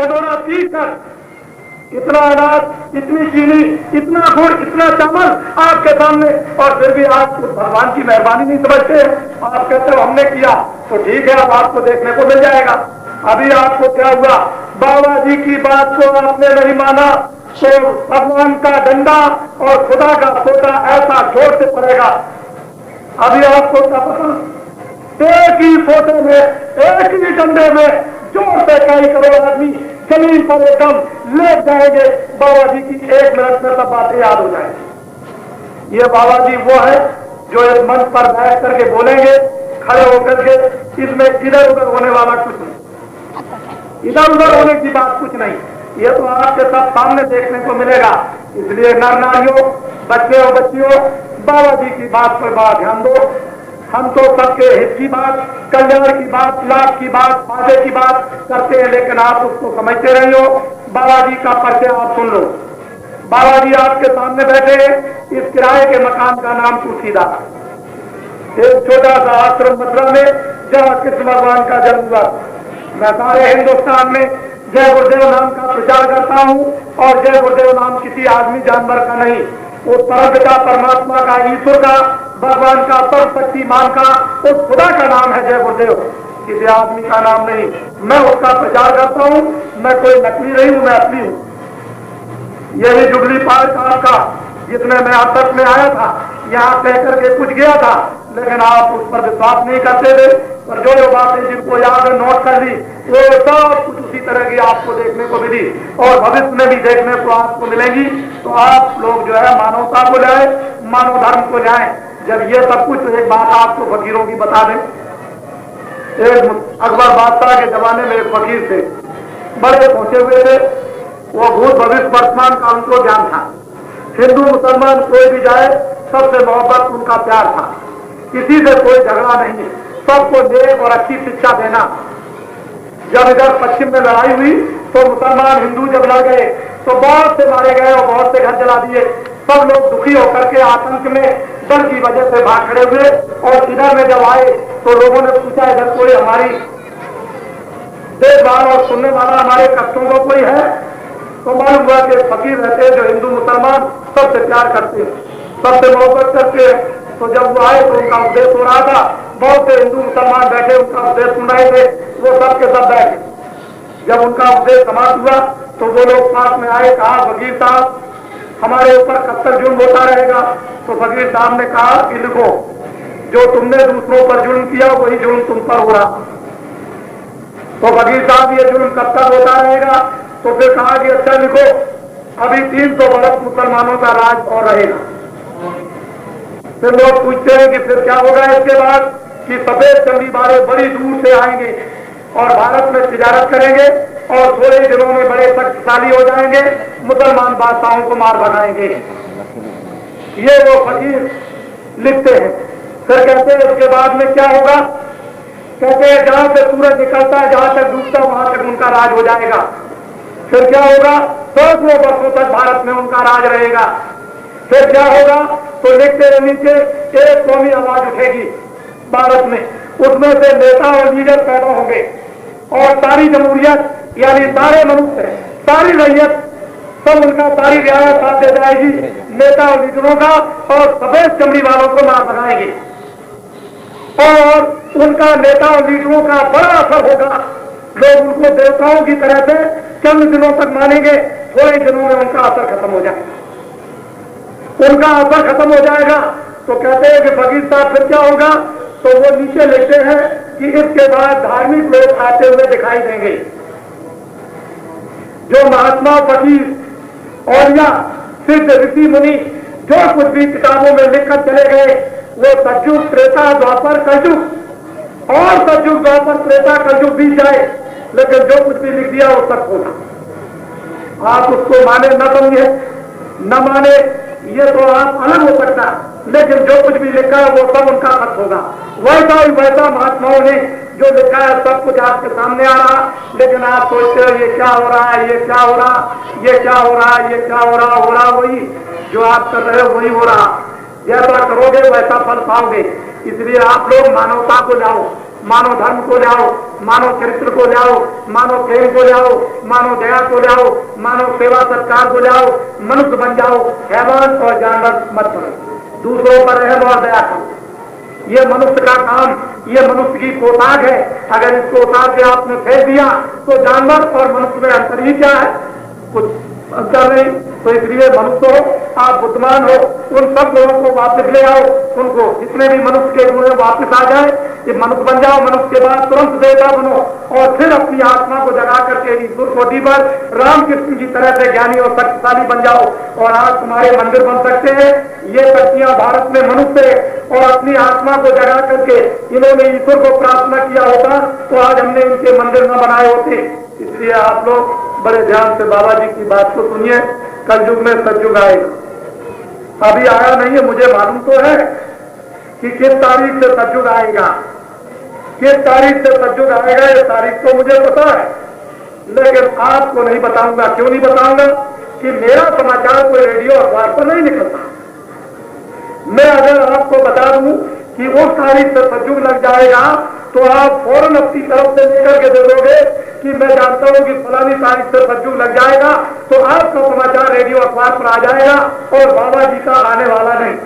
कटोरा पीकर, इतना अनाज, इतनी चीनी, इतना गुड़, इतना चावल आपके सामने, और फिर भी आप भगवान की मेहरबानी नहीं समझते। आप कहते हो हमने किया तो ठीक है, अब आपको देखने को मिल जाएगा। अभी आपको क्या हुआ, बाबा जी की बात को आपने नहीं माना तो भगवान का डंडा और खुदा का फोटा ऐसा जोर से पड़ेगा। अभी आपको क्या पता, एक ही फोटे में, एक ही डंडे में जोर से कई करोड़ आदमी जमीन पर एकदम लेट जाएंगे। बाबा जी की 1 मिनट में सब बातें याद हो जाएंगी। ये बाबा जी वो है जो इस मंच पर बैठ करके बोलेंगे, खड़े होकर के, इसमें इधर उधर होने वाला कुछ नहीं, इधर उधर होने की बात कुछ नहीं। ये तो आपके सब सामने देखने को मिलेगा। इसलिए नर नारियों, बच्चे और बच्चियों, बाबा जी की बात पर बड़ा ध्यान दो। हम तो सबके हित की बात, कल्याण की बात, लाभ की बात, फायदे की बात करते हैं, लेकिन आप उसको समझते रही हो। बाबा जी का परिचय आप सुन लो। बाबा जी आपके सामने बैठे हैं। इस किराए के मकान का नाम तुलसीदास, एक छोटा सा आश्रम मथुरा में जहाँ कृष्ण भगवान का जन्म हुआ। मैं सारे हिंदुस्तान में जय गुरुदेव नाम का प्रचार करता हूँ, और जय गुरुदेव नाम किसी आदमी जानवर का नहीं, वो परमपिता परमात्मा का, ईश्वर का, भगवान का, सर्वशक्तिमान का, उस खुदा का नाम है जय गुरुदेव, किसी आदमी का नाम नहीं। मैं उसका प्रचार करता हूँ। मैं कोई नकली नहीं हूँ, मैं असली हूँ। यही जुबली पार्क आपका, जिसमें मैं अब तक में आया था, यहाँ कह करके कुछ गया था, लेकिन आप उस पर विश्वास नहीं करते थे। और जो बातें जिनको याद है नोट कर ली, वो सब कुछ उसी तरह की आपको देखने को मिली और भविष्य में भी देखने को आपको मिलेगी। तो आप लोग जो है मानवता को लाए, मानव धर्म को लाए। जब ये सब कुछ, एक बात आपको फकीरों की बता दें। एक अकबर बादशाह के जमाने में एक फकीर थे, बड़े पहुंचे हुए थे। वो भूत भविष्य वर्तमान का उनको ज्ञान था। हिंदू मुसलमान कोई भी जाए, सबसे मोहब्बत उनका प्यार था, किसी से कोई झगड़ा नहीं, सबको नेक और अच्छी शिक्षा देना। जब इधर पश्चिम में लड़ाई हुई तो मुसलमान हिंदू जब लड़ गए तो बहुत से मारे गए और बहुत से घर जला दिए। सब लोग दुखी होकर के आतंक में, डर की वजह से भाग खड़े हुए। और इधर में जब आए तो लोगों ने पूछा, इधर कोई हमारी देखभाल और सुनने वाला, हमारे कष्टों को कोई है? तो मालूम हुआ कि फकीर रहते हैं जो हिंदू मुसलमान सबसे प्यार करते हैं, सबसे मोहब्बत करते हैं। तो जब वो आए तो उनका उपदेश हो रहा था, बहुत से हिंदू मुसलमान बैठे उनका उपदेश सुन रहे थे, वो सब के सब बैठे। जब उनका उपदेश समाप्त हुआ तो वो लोग पास में आए, कहा फकीर साहब हमारे ऊपर कब तक जुल्म होता रहेगा? तो फकीर साहब ने कहा कि लिखो, जो तुमने दूसरों पर जुल्म किया वही जुल्म तुम पर हो रहा। तो फकीर साहब ये जुल्म कब तक होता रहेगा? तो फिर कहा कि अच्छा लिखो, अभी 300 वर्ष मुसलमानों का राज और रहेगा। फिर लोग पूछते हैं कि फिर क्या होगा इसके बाद? कि सफेद चमड़ी वाले बड़ी दूर से आएंगे और भारत में तिजारत करेंगे और थोड़े दिनों में बड़े शक्तिशाली हो जाएंगे, मुसलमान बादशाहों को मार भगाएंगे। ये वो फकीर लिखते हैं। फिर कहते हैं उसके बाद में क्या होगा? कहते हैं जहां से सूरज निकलता है, जहां तक डूबता है, वहां तक उनका राज हो जाएगा। फिर क्या होगा? 100 वर्षों तक भारत में उनका राज रहेगा। फिर क्या होगा? तो लिखते हैं नीचे, एक कौमी आवाज उठेगी भारत में, उसमें से नेता और लीडर पैदा होंगे और सारी जमहूरियत यानी सारे मनुष्य, सारी रैयत, सब उनका, सारी रियायत साथ दे जाएगी नेता और लीडरों का, और सफेद चमड़ी वालों को मार भगाएंगे। और उनका नेता और लीडरों का बड़ा असर होगा। लोग उनको देवताओं की तरह से चंद दिनों तक मानेंगे, थोड़े दिनों में उनका असर खत्म हो जाएगा। उनका असर खत्म हो जाएगा तो कहते हैं कि फकीर साहब फिर क्या होगा? तो वो नीचे लिखते हैं कि इसके बाद धार्मिक लोग आते हुए दिखाई देंगे। जो महात्मा, फकीर और या सिद्ध, ऋषि, मुनि जो कुछ भी किताबों में लिखकर चले गए, वो सतयुग, त्रेता, द्वापर, कलयुग और सतयुग, द्वापर, त्रेता, कलयुग बीत जाए, लेकिन जो कुछ भी लिख दिया वो सच होगा। आप उसको माने न समझे, न माने, ये तो आप अलग हो सकता, लेकिन जो कुछ भी लिखा है वो सब उनका सच होगा। वैसा ही वैसा महात्माओं ने जो लिखा है सब कुछ आपके सामने आ रहा, लेकिन आप सोचते हो ये क्या हो रहा है, ये क्या हो रहा, ये क्या हो रहा है, ये क्या हो रहा वही जो आप कर रहे हो वही हो रहा। जैसा करोगे वैसा फल पाओगे। इसलिए आप लोग मानवता को लाओ, मानव धर्म को ले आओ, मानव चरित्र को ले आओ, मानव प्रेम को ले आओ, मानव दया को ले आओ, मानव सेवा सत्कार को ले आओ, मनुष्य बन जाओ, हैवान और जानवर मत बनो, दूसरों पर रहम और दया करो। ये मनुष्य का काम, ये मनुष्य की पोशाक है। अगर इसको उतार के आपने फेंक दिया तो जानवर और मनुष्य में अंतर ही क्या है? कुछ अंतर नहीं। तो इसलिए मनुष्य हो, आप बुद्धिमान हो, उन सब लोगों को वापस ले आओ, उनको जितने भी मनुष्य के गुण वापस आ जाए, ये मनुष्य बन जाओ। मनुष्य के बाद तुरंत देवता बनो और फिर अपनी आत्मा को जगा करके ईश्वर कोटि पर रामकृष्ण की तरह से ज्ञानी और शक्तिशाली बन जाओ और आज तुम्हारे मंदिर बन सकते हैं। ये शक्तियां भारत में मनुष्य और अपनी आत्मा को जगा करके इन्होंने ईश्वर को प्रार्थना किया होता तो आज हमने इनके मंदिर न बनाए होते। इसलिए आप लोग बड़े ध्यान से बाबा जी की बात को सुनिए। कलयुग में सतयुग आएगा, अभी आया नहीं है, मुझे मालूम तो है कि किस तारीख से सतयुग आएगा, किस तारीख से सतयुग आएगा, ये तारीख तो मुझे पता है, लेकिन आपको नहीं बताऊंगा। क्यों नहीं बताऊंगा? कि मेरा समाचार कोई रेडियो अखबार पर नहीं निकलता। मैं अगर आपको बता दूं कि उस तारीख से सतयुग लग जाएगा तो आप फौरन अपनी तरफ से लेकर के दे दोगे कि मैं जानता हूं कि फलानी तारीख से सतयुग लग जाएगा, तो आपका समाचार रेडियो अखबार पर आ जाएगा और बाबा जी का आने वाला नहीं।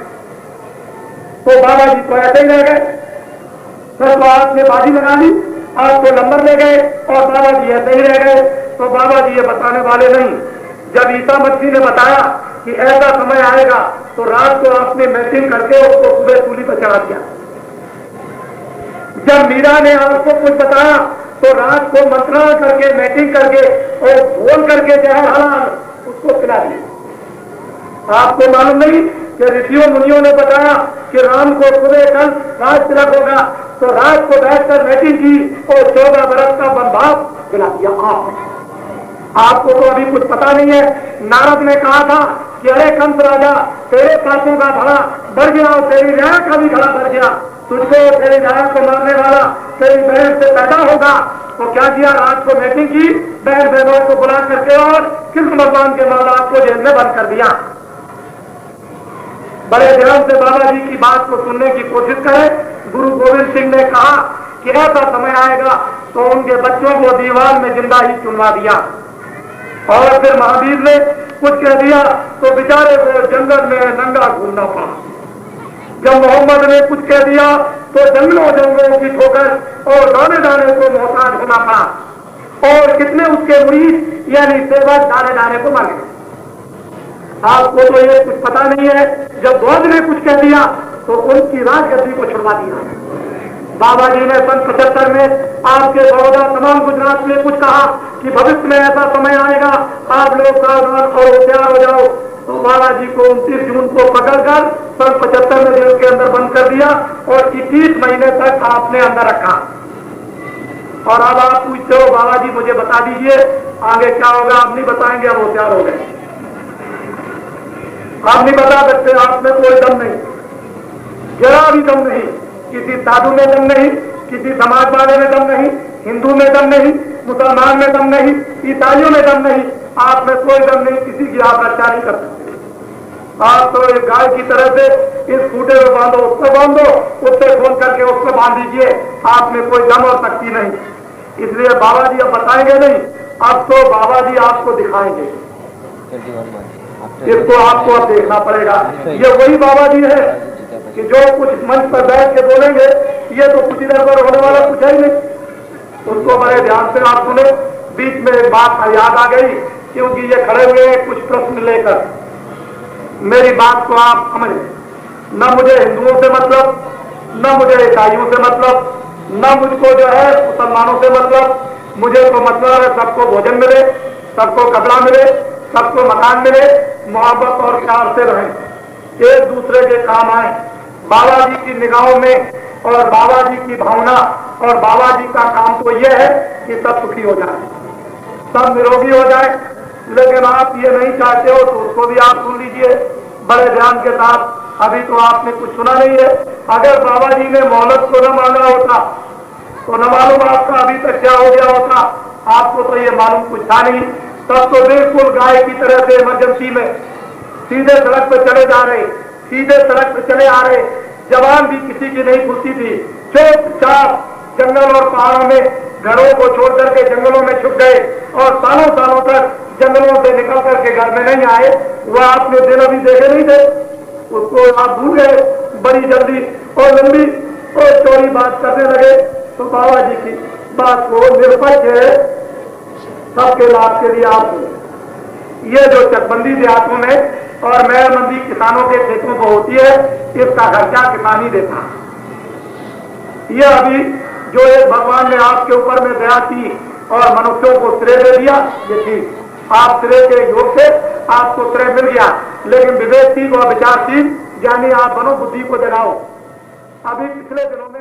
तो बाबा जी तो ऐसे ही रह गए, तो आपने बाजी लगा ली, आपको नंबर ले गए और बाबा जी ऐसे ही रह गए। तो बाबा जी ये बताने वाले नहीं। जब ईसा मसीह ने बताया कि ऐसा समय आएगा तो रात को आपने मैचिंग करके उसको सुबह सूली पर चढ़ा दिया। जब मीरा ने आपको कुछ बताया तो रात को मंत्रणा करके मैचिंग करके और बोल करके जहर हलाल उसको पिला दिया। आपको मालूम नहीं कि ऋषियों मुनियों ने बताया कि राम को सुबह कल रात तिलक होगा, तो रात को बैठकर मैचिंग की और 14 बरस का बंधाव पिला दिया आपने। आपको तो अभी कुछ पता नहीं है। नारद ने कहा था कि अरे कंस राजा, तेरे पापों का घड़ा बढ़ गया और तेरी राह का भी घड़ा बढ़ गया, तुझको तेरी राह को मारने वाला तेरी बहन से पैदा होगा। तो क्या किया? रात को मीटिंग की, बहन बहनों को बुला करके और कृष्ण भगवान के माँ बाप को जेल में बंद कर दिया। बड़े ध्यान से बाबा जी की बात को सुनने की कोशिश करें। गुरु गोविंद सिंह ने कहा कि ऐसा समय आएगा तो उनके बच्चों को दीवार में जिंदा ही चुनवा दिया। और फिर महावीर ने कुछ कह दिया तो बेचारे को जंगल में नंगा घूमना पड़ा। जब मोहम्मद ने कुछ कह दिया तो जंगलों जंगलों की ठोकर और दाने दाने को मोहताज होना पड़ा। और कितने उसके मुरीद यानी सेवक दाने दाने को मार गए। आपको तो ये कुछ पता नहीं है। जब द्वाज ने कुछ कह दिया तो उनकी राजगद्दी को छुड़वा दिया। बाबा जी ने सन 75 में आपके बड़ौदा तमाम गुजरात में कुछ कहा कि भविष्य में ऐसा समय आएगा, आप लोग सावधान और होशियार हो जाओ। तो बाबा जी को 29 जून को पकड़कर सन 75 में जेल के अंदर बंद कर दिया और 21 महीने तक आपने अंदर रखा। और अब आप पूछते हो बाबा जी मुझे बता दीजिए आगे क्या होगा। आप नहीं बताएंगे, अब होशियार हो गए। आप नहीं बता सकते, आप में कोई दम नहीं, जरा भी दम नहीं। किसी साधु में दम नहीं, किसी समाज वाले में दम नहीं, हिंदू में दम नहीं, मुसलमान में दम नहीं, ईसाइयों में दम नहीं। आप में कोई दम नहीं, किसी की आप रक्षा नहीं कर सकते। आप तो एक गाय की तरह से इस खूटे में बांधो, उसको बांधो, उससे फोन करके उसको बांध दीजिए। आप में कोई दम और शक्ति नहीं। इसलिए बाबा जी अब बताएंगे नहीं, अब तो बाबा जी आपको दिखाएंगे। इसको आपको अब देखना पड़ेगा। ये वही बाबा जी है कि जो कुछ मंच पर बैठ के बोलेंगे, ये तो कुछ इधर पर होने वाला कुछ है ही नहीं। उसको बड़े ध्यान से आप सुने। बीच में एक बात याद आ गई, क्योंकि ये खड़े हुए हैं कुछ प्रश्न लेकर। मेरी बात को आप समझ, न मुझे हिंदुओं से मतलब, न मुझे ईसाइयों से मतलब, न मुझको जो है मुसलमानों से मतलब। मुझे तो मतलब है सबको भोजन मिले, सबको कपड़ा मिले, सबको मकान मिले, मोहब्बत और प्यार से रहें, एक दूसरे के काम आए। बाबा जी की निगाहों में और बाबा जी की भावना और बाबा जी का काम तो यह है कि सब सुखी हो जाए, सब निरोगी हो जाए। लेकिन आप ये नहीं चाहते हो तो उसको भी आप सुन लीजिए बड़े ध्यान के साथ। अभी तो आपने कुछ सुना नहीं है। अगर बाबा जी ने मोहलत को न मांगा होता तो न मालूम आपका अभी तक क्या हो गया होता। आपको तो ये मालूम कुछ था नहीं। तब तो बिल्कुल गाय की तरह से इमरजेंसी में सीधे सड़क पर चले जा रहे, सीधे सड़क पर चले आ रहे। जवान भी किसी की नहीं खुलती थी, चुपचाप जंगल और पहाड़ों में घरों को छोड़ करके जंगलों में छुप गए और सालों सालों तक जंगलों से निकल करके घर में नहीं आए, वह आपने दिन अभी देखे नहीं थे, उसको आप भूल गए बड़ी जल्दी और लंबी और चौड़ी बात करने लगे। तो बाबा जी की बात को निरपक्ष है, सबके लाभ के लिए आप ये जो चकबंदी देहातों में और मेहरमंदी किसानों के खेतों को होती है, इसका खर्चा किसान ही देता। ये अभी जो एक भगवान ने आपके ऊपर में दया की और मनुष्यों को श्रेय दे दिया, ये ठीक, आप श्रेय के योग से आपको श्रेय मिल गया, लेकिन विवेकशील और विचारशील ज्ञानी आप बनो, बुद्धि को जगाओ। अभी पिछले दिनों में